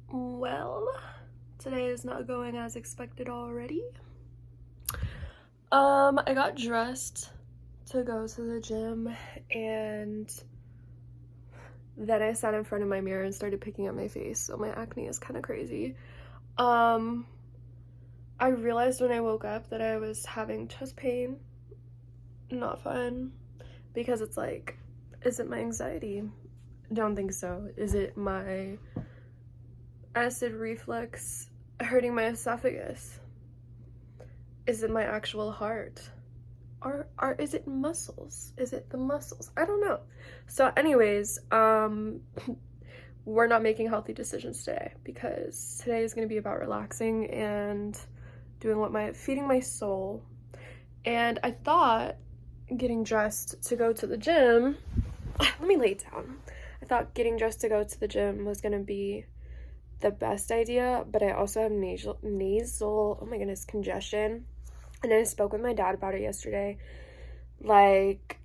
Well, today is not going as expected already. I got dressed to go to the gym, and then I sat in front of my mirror and started picking at my face, so my acne is kind of crazy. I realized when I woke up that I was having chest pain. Not fun, because it's like, is it my anxiety? Don't think so. Is it my acid reflux hurting my esophagus? Is it my actual heart? Or is it muscles? Is it the muscles? I don't know. So anyways, we're not making healthy decisions today, because today is going to be about relaxing and doing feeding my soul. And I thought getting dressed to go to the gym, let me lay down. I thought getting dressed to go to the gym was going to be the best idea, but I also have nasal, oh my goodness, congestion. And I spoke with my dad about it yesterday. Like,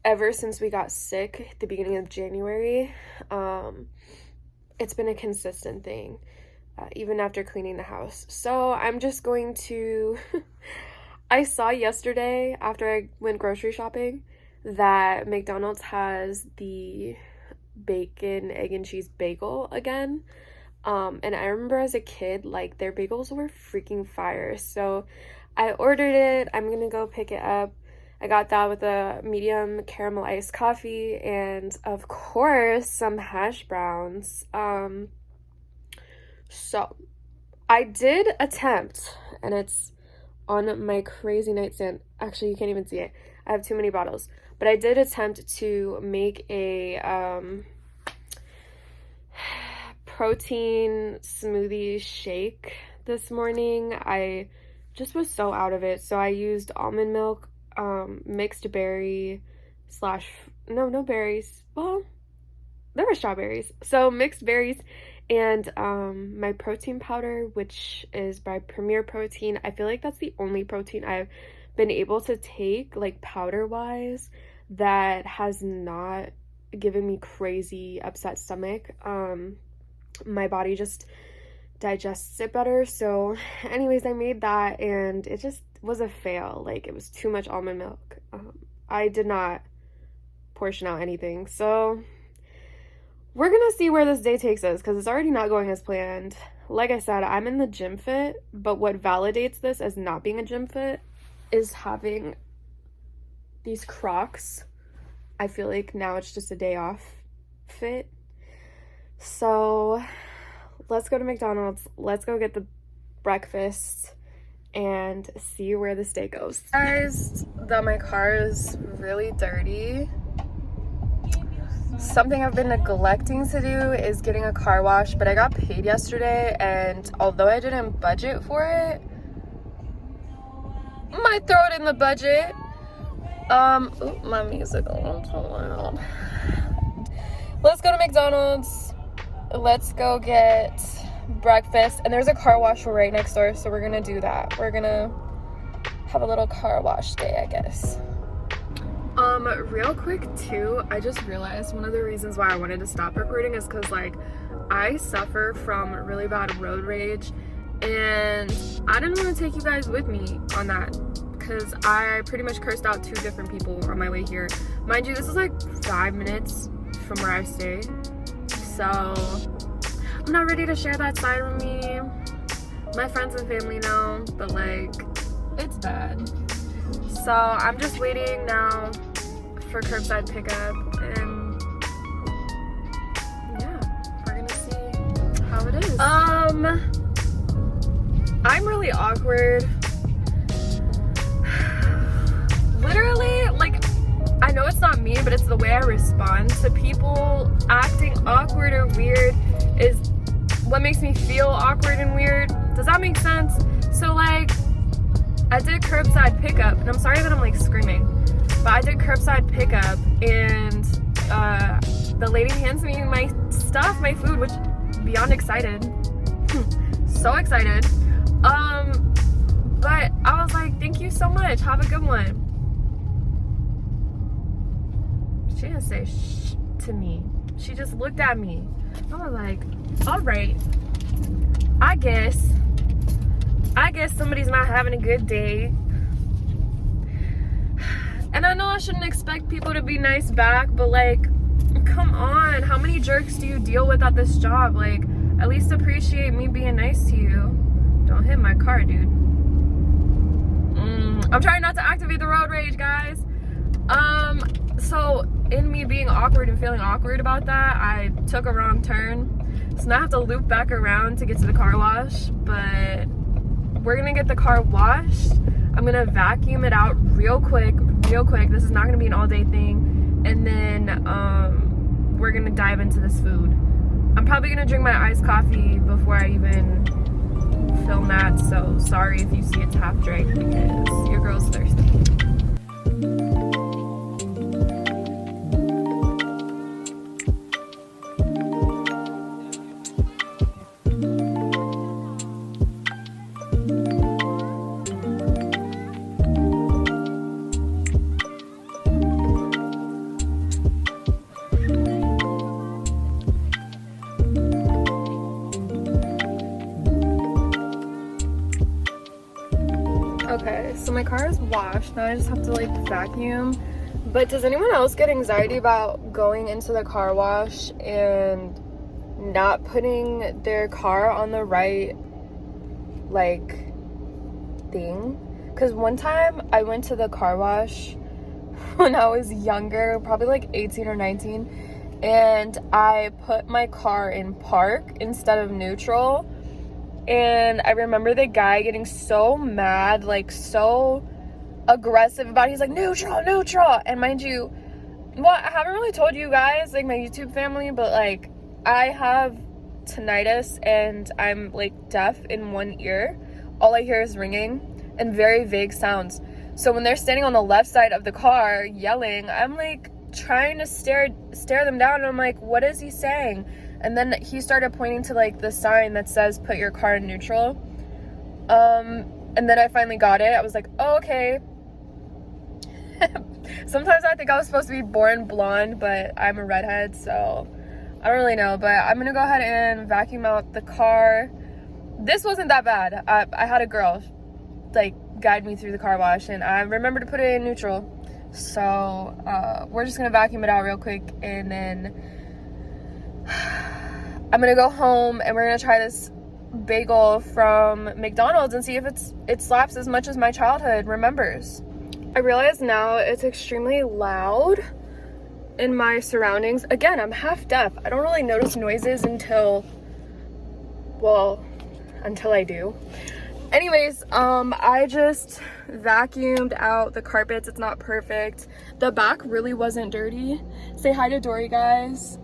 ever since we got sick at the beginning of January, it's been a consistent thing, even after cleaning the house. So I'm just going to, I saw yesterday after I went grocery shopping that McDonald's has the bacon, egg, and cheese bagel again. And I remember as a kid, like, their bagels were freaking fire. So I ordered it. I'm gonna go pick it up. I got that with a medium caramel iced coffee and, of course, some hash browns. So I did attempt, and it's on my crazy nightstand. Actually, you can't even see it. I have too many bottles. But I did attempt to make a protein smoothie shake this morning. I just was so out of it, so I used almond milk, mixed berry no berries, well, there were strawberries, so mixed berries, and my protein powder, which is by Premier Protein. I feel like that's the only protein I've been able to take, like, powder wise, that has not given me crazy upset stomach. My body just digests it better. So anyways, I made that, and it just was a fail. Like, it was too much almond milk. I did not portion out anything, so we're gonna see where this day takes us, because it's already not going as planned. Like I said, I'm in the gym fit, but what validates this as not being a gym fit is having these Crocs. I feel like now it's just a day off fit. So let's go to McDonald's. Let's go get the breakfast and see where this day goes. Guys, that my car is really dirty. Something I've been neglecting to do is getting a car wash, but I got paid yesterday, and although I didn't budget for it, might throw it in the budget. Ooh, my music a little too loud. Let's go to McDonald's. Let's go get breakfast, and there's a car wash right next door, so we're gonna do that. We're gonna have a little car wash day, I guess. Real quick too, I just realized one of the reasons why I wanted to stop recording is because, like, I suffer from really bad road rage, and I didn't want to take you guys with me on that, because I pretty much cursed out 2 different people on my way here. Mind you, this is like 5 minutes from where I stay, so I'm not ready to share that side of me. My friends and family know, but, like, it's bad. So I'm just waiting now for curbside pickup, and yeah, we're gonna see how it is. I'm really awkward. Literally, like, I know it's not me, but it's the way I respond to people acting awkward or weird is what makes me feel awkward and weird. Does that make sense? So, like, I did curbside pickup, and I'm sorry that I'm, like, screaming, but I did curbside pickup, and the lady hands me my stuff, my food, which, beyond excited. So excited. But I was like, thank you so much, have a good one. She didn't say shh to me. She just looked at me. I was like, all right, I guess somebody's not having a good day. And I know I shouldn't expect people to be nice back, but like, come on, how many jerks do you deal with at this job? Like, at least appreciate me being nice to you. Don't hit my car, dude. I'm trying not to activate the road rage, guys. So in me being awkward and feeling awkward about that, I took a wrong turn. So now I have to loop back around to get to the car wash, but we're gonna get the car washed. I'm gonna vacuum it out real quick. This is not gonna be an all day thing. And then we're gonna dive into this food. I'm probably gonna drink my iced coffee before I even film that, so sorry if you see it's half drank because your girl's thirsty. Okay, so my car is washed. Now I just have to like vacuum. But does anyone else get anxiety about going into the car wash and not putting their car on the right like thing? Because one time I went to the car wash when I was younger, probably like 18 or 19, and I put my car in park instead of neutral. And I remember the guy getting so mad, like so aggressive about it. He's like, neutral. And mind you, well, I haven't really told you guys, like my YouTube family, but like I have tinnitus and I'm like deaf in one ear. All I hear is ringing and very vague sounds. So when they're standing on the left side of the car yelling, I'm like trying to stare them down, and I'm like, what is he saying? And then he started pointing to like the sign that says put your car in neutral. And then I finally got it. I was like, oh, okay. Sometimes I think I was supposed to be born blonde, but I'm a redhead, so I don't really know. But I'm gonna go ahead and vacuum out the car. This wasn't that bad. I had a girl like guide me through the car wash, and I remembered to put it in neutral. So we're just gonna vacuum it out real quick, and then I'm gonna go home and we're gonna try this bagel from McDonald's and see if it slaps as much as my childhood remembers. I realize now it's extremely loud in my surroundings. Again, I'm half deaf. I don't really notice noises until I do. Anyways, I just vacuumed out the carpets. It's not perfect. The back really wasn't dirty. Say hi to Dory, guys.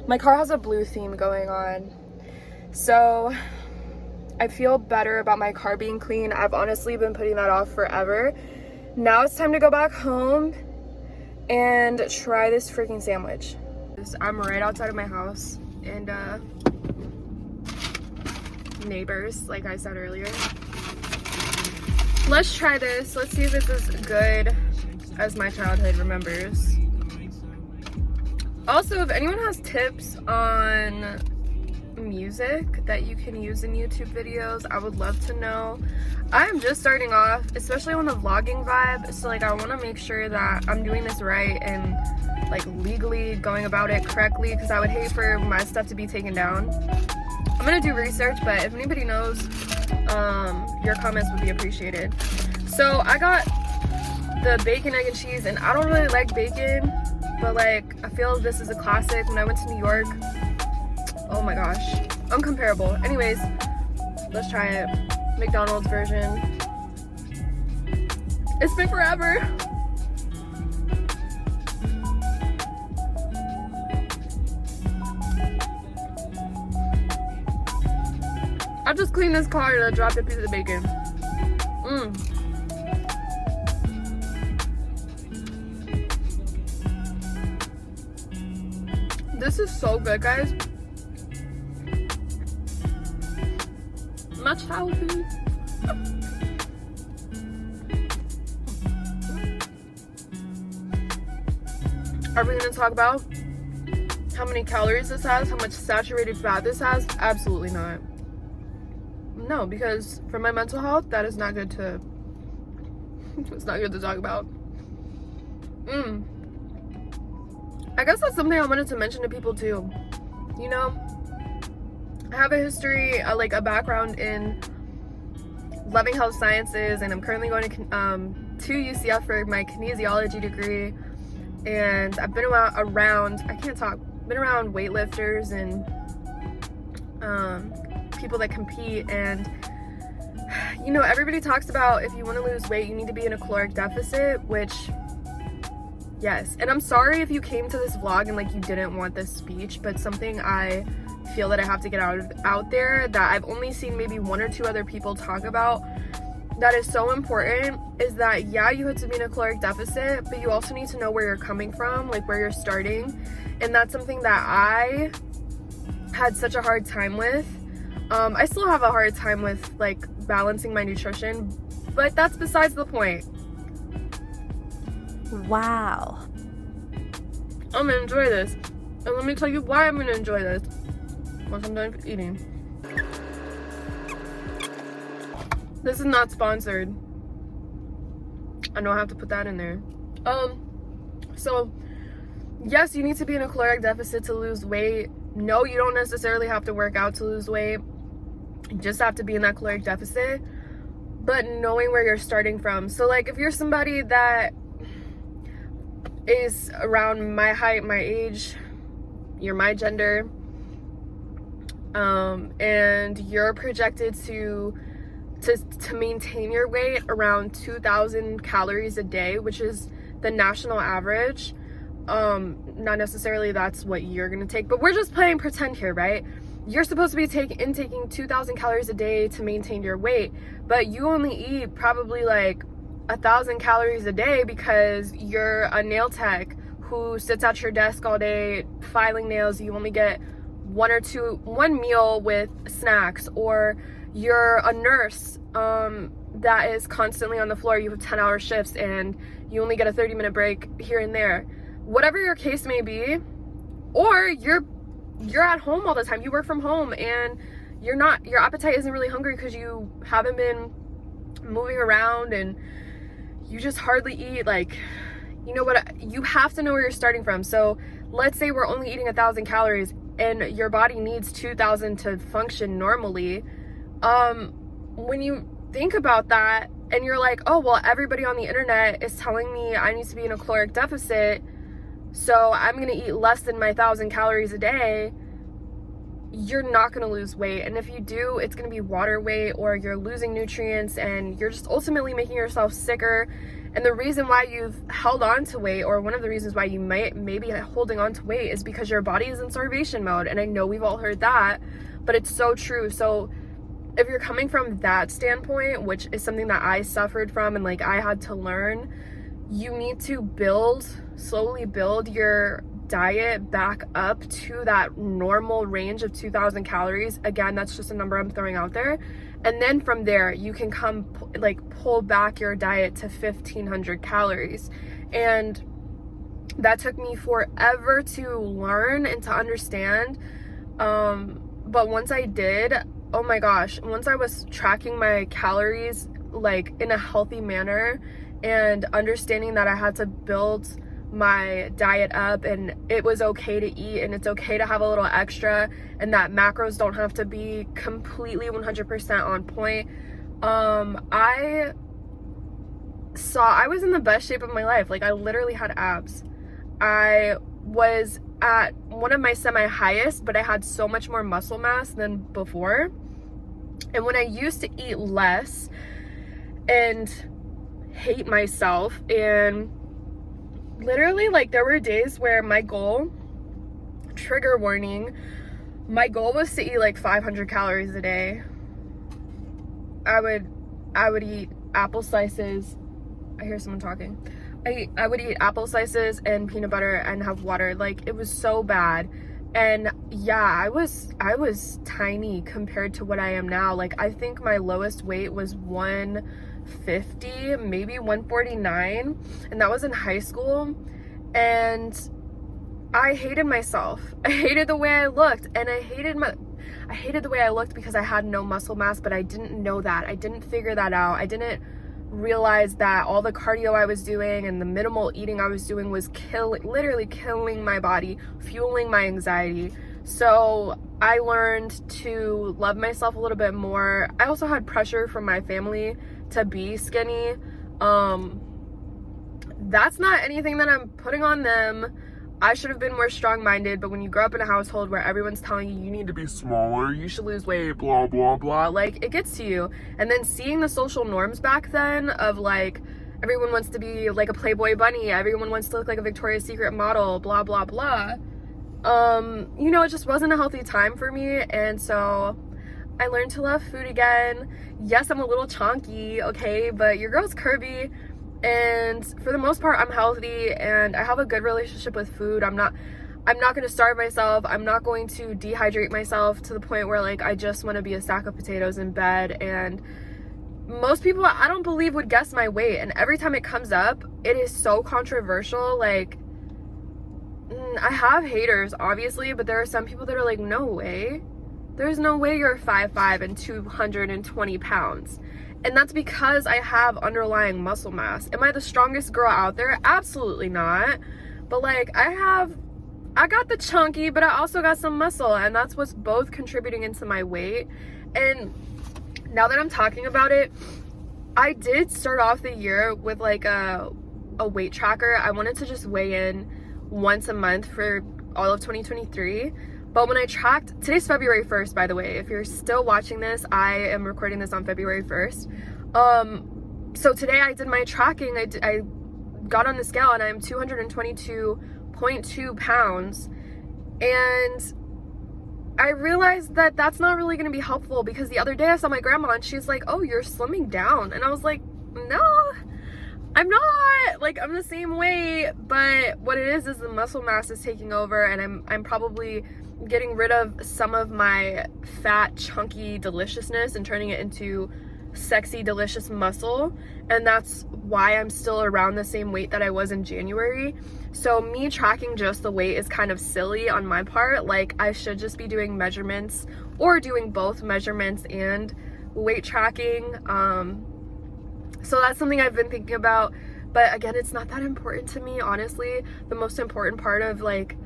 My car has a blue theme going on, so I feel better about my car being clean. I've honestly been putting that off forever. Now it's time to go back home and try this freaking sandwich. I'm right outside of my house, and neighbors, like I said earlier. Let's try this. Let's see if it's as good as my childhood remembers. Also, if anyone has tips on music that you can use in YouTube videos, I would love to know. I'm just starting off, especially on the vlogging vibe, so like I want to make sure that I'm doing this right and like legally going about it correctly, because I would hate for my stuff to be taken down. I'm gonna do research, but if anybody knows, your comments would be appreciated. So I got the bacon, egg, and cheese, and I don't really like bacon, but like I feel this is a classic. When I went to New York, oh my gosh, uncomparable. Anyways, let's try it. McDonald's version. It's been forever. I just cleaned this car and I dropped a piece of the bacon. This is so good, guys. My childhood. Are we gonna talk about how many calories this has, how much saturated fat this has? Absolutely not. No, because for my mental health, that is not good to, it's not good to talk about. I guess that's something I wanted to mention to people too. You know, I have a history, like a background in loving health sciences, and I'm currently going to UCF for my kinesiology degree. And I've been around, I can't talk, been around weightlifters and people that compete, and you know, everybody talks about if you want to lose weight, you need to be in a caloric deficit, which, yes. And I'm sorry if you came to this vlog and like you didn't want this speech, but something I feel that I have to get out there that I've only seen maybe 1 or 2 other people talk about that is so important is that, yeah, you have to be in a caloric deficit, but you also need to know where you're coming from, like where you're starting. And that's something that I had such a hard time with. I still have a hard time with like balancing my nutrition, but that's besides the point. Wow. I'm gonna enjoy this. And let me tell you why I'm gonna enjoy this once I'm done eating. This is not sponsored. I know I have to put that in there. So yes, you need to be in a caloric deficit to lose weight. No, you don't necessarily have to work out to lose weight. You just have to be in that caloric deficit, but knowing where you're starting from. So like if you're somebody that is around my height, my age, you're my gender, and you're projected to maintain your weight around 2,000 calories a day, which is the national average. Not necessarily that's what you're gonna take, but we're just playing pretend here, right? You're supposed to be intaking 2,000 calories a day to maintain your weight, but you only eat probably like 1,000 calories a day because you're a nail tech who sits at your desk all day filing nails. You only get one meal with snacks, or you're a nurse that is constantly on the floor. You have 10-hour shifts and you only get a 30-minute break here and there. Whatever your case may be, or you're at home all the time. You work from home and your appetite isn't really hungry because you haven't been moving around and you just hardly eat. Like, you know what, you have to know where you're starting from. So let's say we're only eating 1,000 calories and your body needs 2,000 to function normally. When you think about that and you're like, oh, well, everybody on the internet is telling me I need to be in a caloric deficit, so I'm gonna eat less than my 1,000 calories a day, you're not gonna lose weight. And if you do, it's gonna be water weight, or you're losing nutrients and you're just ultimately making yourself sicker. And the reason why you've held on to weight, or one of the reasons why you may be holding on to weight, is because your body is in starvation mode. And I know we've all heard that, but it's so true. So if you're coming from that standpoint, which is something that I suffered from and like I had to learn, you need to slowly build your diet back up to that normal range of 2,000 calories. Again, that's just a number I'm throwing out there. And then from there, you can pull back your diet to 1,500 calories. And that took me forever to learn and to understand. But once I did, oh my gosh, once I was tracking my calories like in a healthy manner and understanding that I had to build my diet up and it was okay to eat and it's okay to have a little extra and that macros don't have to be completely 100% on point, I was in the best shape of my life. Like, I literally had abs. I was at one of my semi-highest, but I had so much more muscle mass than before. And when I used to eat less and hate myself, and literally, like, there were days where my goal, trigger warning, my goal was to eat like 500 calories a day. I would eat apple slices. I hear someone talking. I would eat apple slices and peanut butter and have water. Like, it was so bad. And yeah, I was tiny compared to what I am now. Like, I think my lowest weight was 150, maybe 149, and that was in high school. And I hated myself. I hated the way I looked, and I I hated the way I looked because I had no muscle mass, but I didn't know that. I didn't figure that out. I didn't realize that all the cardio I was doing and the minimal eating I was doing was literally killing my body, fueling my anxiety. So I learned to love myself a little bit more. I also had pressure from my family to be skinny. That's not anything that I'm putting on them. I should have been more strong-minded, but when you grow up in a household where everyone's telling you need to be smaller, you should lose weight, blah, blah, blah, like, it gets to you. And then seeing the social norms back then of, like, everyone wants to be like a Playboy bunny, everyone wants to look like a Victoria's Secret model, blah, blah, blah. You know, it just wasn't a healthy time for me, and so I learned to love food again. Yes, I'm a little chunky, okay, but your girl's curvy. And for the most part, I'm healthy and I have a good relationship with food. I'm not going to starve myself. I'm not going to dehydrate myself to the point where, like, I just want to be a sack of potatoes in bed. And most people, I don't believe, would guess my weight. And every time it comes up, it is so controversial. Like, I have haters, obviously, but there are some people that are like, no way. There's no way you're 5'5" and 220 pounds. And that's because I have underlying muscle mass. Am I the strongest girl out there? Absolutely not. But, like, I got the chunky, but I also got some muscle, and that's what's both contributing into my weight. And now that I'm talking about it, I did start off the year with, like, a weight tracker. I wanted to just weigh in once a month for all of 2023. But when I tracked, today's February 1st, by the way. If you're still watching this, I am recording this on February 1st. So today I did my tracking. I got on the scale and I'm 222.2 pounds. And I realized that that's not really going to be helpful, because the other day I saw my grandma and she's like, oh, you're slimming down. And I was like, no, I'm not. Like, I'm the same weight. But what it is the muscle mass is taking over, and I'm probably getting rid of some of my fat, chunky deliciousness and turning it into sexy, delicious muscle. And that's why I'm still around the same weight that I was in January. So me tracking just the weight is kind of silly on my part. Like, I should just be doing measurements, or doing both measurements and weight tracking. So that's something I've been thinking about. But again, it's not that important to me, honestly. The most important part of, like,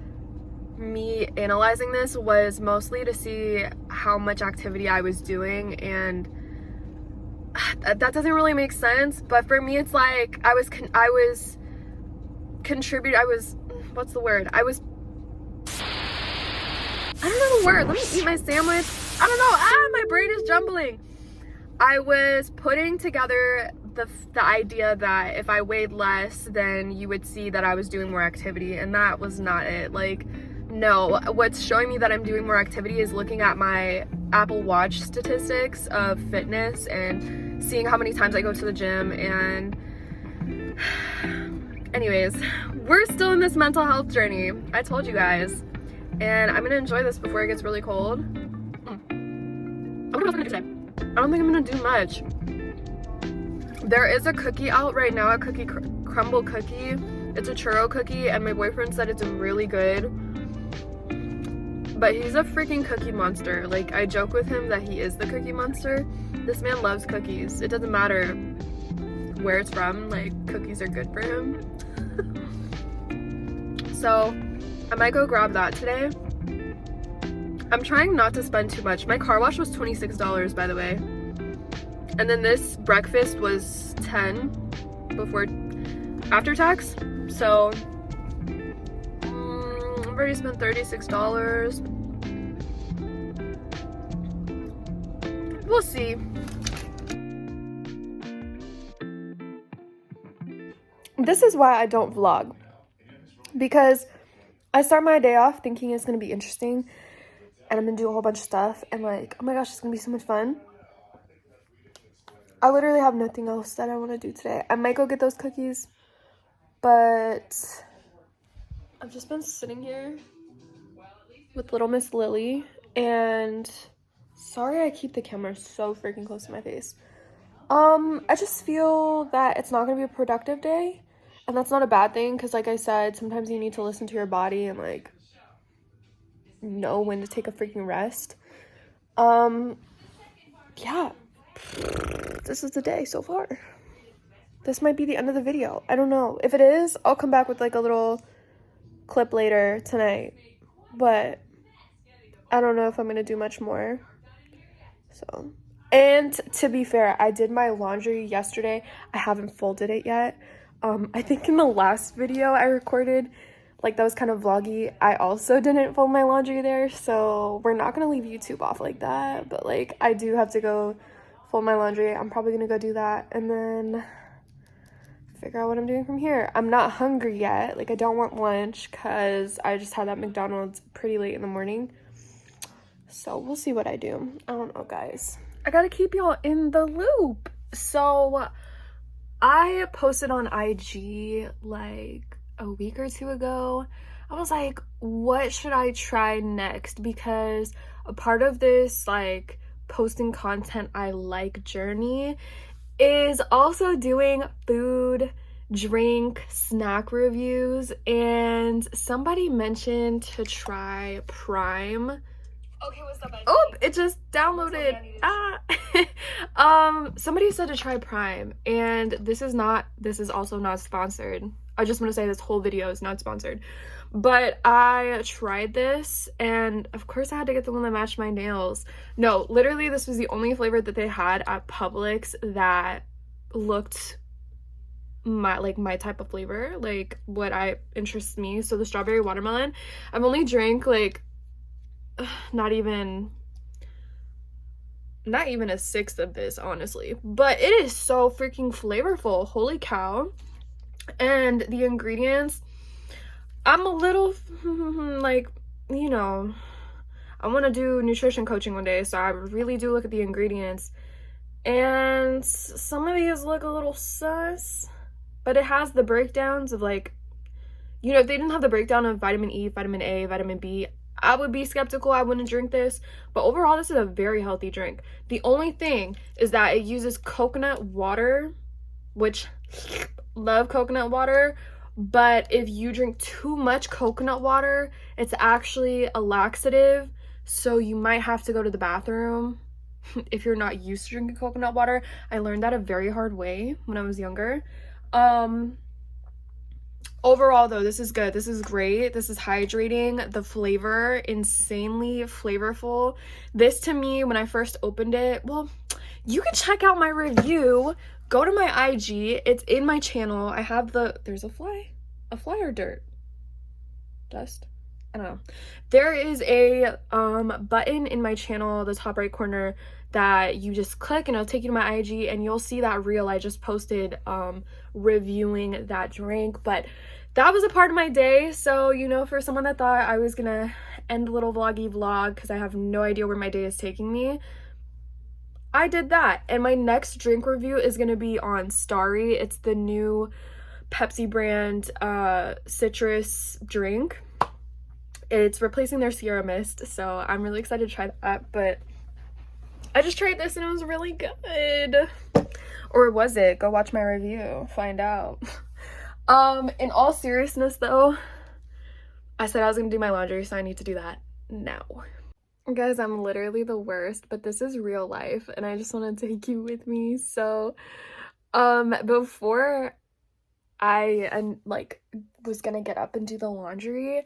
me analyzing this was mostly to see how much activity I was doing, and that doesn't really make sense. But for me, it's like I was what's the word? I don't know the word. Let me eat my sandwich. I don't know. My brain is jumbling. I was putting together the idea that if I weighed less, then you would see that I was doing more activity, and that was not it. Like, no, what's showing me that I'm doing more activity is looking at my Apple Watch statistics of fitness and seeing how many times I go to the gym. And anyways, we're still in this mental health journey, I told you guys, and I'm gonna enjoy this before it gets really cold. I wonder what I'm gonna do today. I don't think I'm gonna do much. There is a cookie out right now, a cookie crumble cookie. It's a churro cookie, and my boyfriend said it's really good. But he's a freaking cookie monster. Like, I joke with him that he is the cookie monster. This man loves cookies. It doesn't matter where it's from, like, cookies are good for him. So I might go grab that today. I'm trying not to spend too much. My car wash was $26, by the way. And then this breakfast was $10 before, after tax. So I've already spent $36. We'll see. This is why I don't vlog, because I start my day off thinking it's gonna be interesting and I'm gonna do a whole bunch of stuff, and, like, oh my gosh, it's gonna be so much fun. I literally have nothing else that I want to do today. I might go get those cookies, but I've just been sitting here with little Miss Lily, and sorry I keep the camera so freaking close to my face. I just feel that it's not gonna be a productive day, and that's not a bad thing, because, like I said, sometimes you need to listen to your body and, like, know when to take a freaking rest. Yeah, this is the day so far. This might be the end of the video. I don't know. If it is, I'll come back with like a little clip later tonight, but I don't know if I'm gonna do much more. So, and to be fair, I did my laundry yesterday. I haven't folded it yet. I think in the last video I recorded, like that was kind of vloggy, I also didn't fold my laundry there, so we're not gonna leave YouTube off like that, but like I do have to go fold my laundry. I'm probably gonna go do that and then figure out what I'm doing from here. I'm not hungry yet. Like I don't want lunch because I just had that McDonald's pretty late in the morning. So we'll see what I do. I don't know, guys. I gotta keep y'all in the loop. So I posted on IG like a week or two ago. I was like, what should I try next? Because a part of this like posting content I like journey is also doing food, drink, snack reviews, and somebody mentioned to try Prime. Okay, what's up? Oh, it just downloaded. Somebody said to try Prime, and this is also not sponsored. I just want to say this whole video is not sponsored. But I tried this, and of course I had to get the one that matched my nails. No, literally this was the only flavor that they had at Publix that looked my type of flavor, like what interests me. So the strawberry watermelon, I've only drank like not even a sixth of this, honestly, but it is so freaking flavorful. Holy cow. And the ingredients, I'm a little like, you know, I want to do nutrition coaching one day, so I really do look at the ingredients, and some of these look a little sus, but it has the breakdowns of like, you know, if they didn't have the breakdown of vitamin E, vitamin A, vitamin B, I would be skeptical. I wouldn't drink this, but overall this is a very healthy drink. The only thing is that it uses coconut water, which love coconut water, but if you drink too much coconut water, it's actually a laxative, so you might have to go to the bathroom if you're not used to drinking coconut water. I learned that a very hard way when I was younger. Overall though, this is good. This is great. This is hydrating. The flavor, insanely flavorful. This to me, when I first opened it, well, you can check out my review. Go to my IG. It's in my channel. I have there's a fly or dirt? Dust? I don't know. There is a button in my channel, the top right corner, that you just click and it'll take you to my IG, and you'll see that reel I just posted reviewing that drink. But that was a part of my day, so you know, for someone that thought I was gonna end a little vloggy vlog because I have no idea where my day is taking me, I did that. And my next drink review is gonna be on Starry. It's the new Pepsi brand citrus drink. It's replacing their Sierra Mist, so I'm really excited to try that. But I just tried this and it was really good. Or was it? Go watch my review, find out. In all seriousness though, I said I was gonna do my laundry, so I need to do that now. Guys, I'm literally the worst, but this is real life and I just want to take you with me. So before I was gonna get up and do the laundry,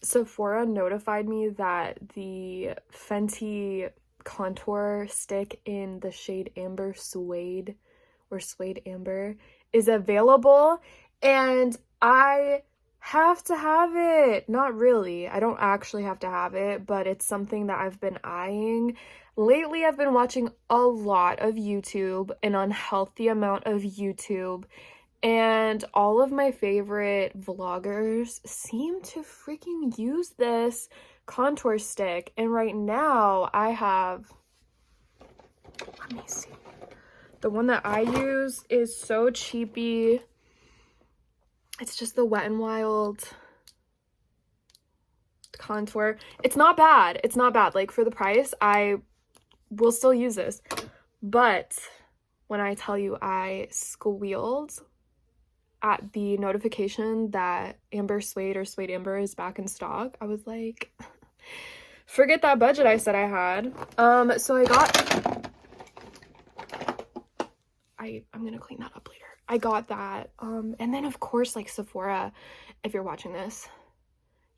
Sephora notified me that the Fenty contour stick in the shade Amber Suede or Suede Amber is available, and I have to have it. Not really. I don't actually have to have it, but it's something that I've been eyeing. Lately, I've been watching a lot of YouTube, an unhealthy amount of YouTube, and all of my favorite vloggers seem to freaking use this contour stick. And right now I have, let me see, the one that I use is so cheapy. It's just the Wet n Wild contour. It's not bad. It's not bad. Like, for the price, I will still use this. But when I tell you I squealed at the notification that Amber Suede or Suede Amber is back in stock, I was like, forget that budget I said I had. So I got, I'm gonna clean that up later. I got that. And then of course, like Sephora, if you're watching this,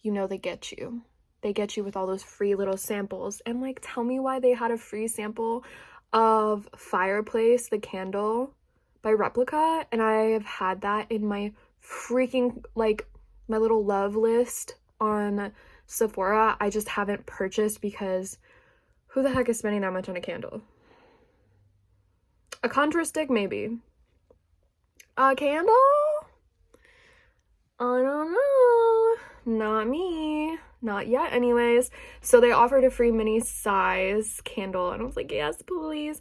you know they get you. They get you with all those free little samples. And like, tell me why they had a free sample of Fireplace, the candle by Replica, and I have had that in my freaking, like, my little love list on Sephora. I just haven't purchased because who the heck is spending that much on a candle? A contour stick, maybe. A candle? I don't know. Not me. Not yet, anyways. So they offered a free mini size candle, and I was like, yes, please.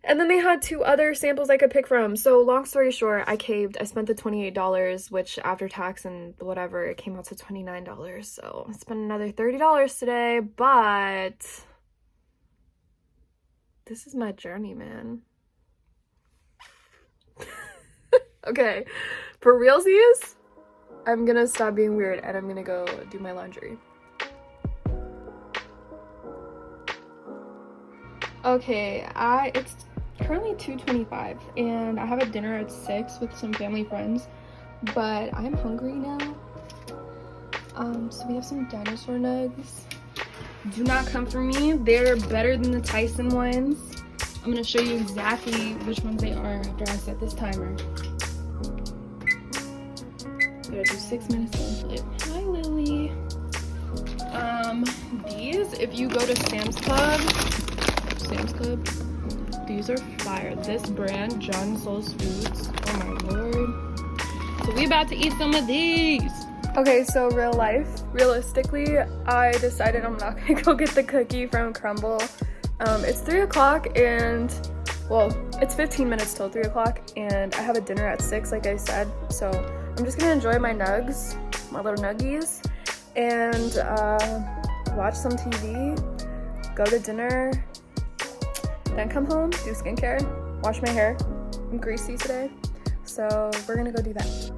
And then they had 2 other samples I could pick from. So long story short, I caved. I spent the $28, which after tax and whatever, it came out to $29. So I spent another $30 today, but this is my journey, man. Okay, for realsies, I'm gonna stop being weird and I'm gonna go do my laundry. Okay, it's currently 2:25 and I have a dinner at 6 with some family friends, but I'm hungry now. So we have some dinosaur nugs. Do not come for me. They're better than the Tyson ones. I'm gonna show you exactly which ones they are after I set this timer. Gotta do 6 minutes on flip. Hi, Lily. These, if you go to Sam's Club, these are fire. This brand, John Soul's Foods. Oh my lord. So we about to eat some of these. Okay, so realistically, I decided I'm not gonna go get the cookie from Crumble. It's 3 o'clock and, well, it's 15 minutes till 3 o'clock and I have a dinner at 6, like I said. So I'm just gonna enjoy my nugs, my little nuggies, and watch some TV, go to dinner, then come home, do skincare, wash my hair. I'm greasy today, so we're gonna go do that.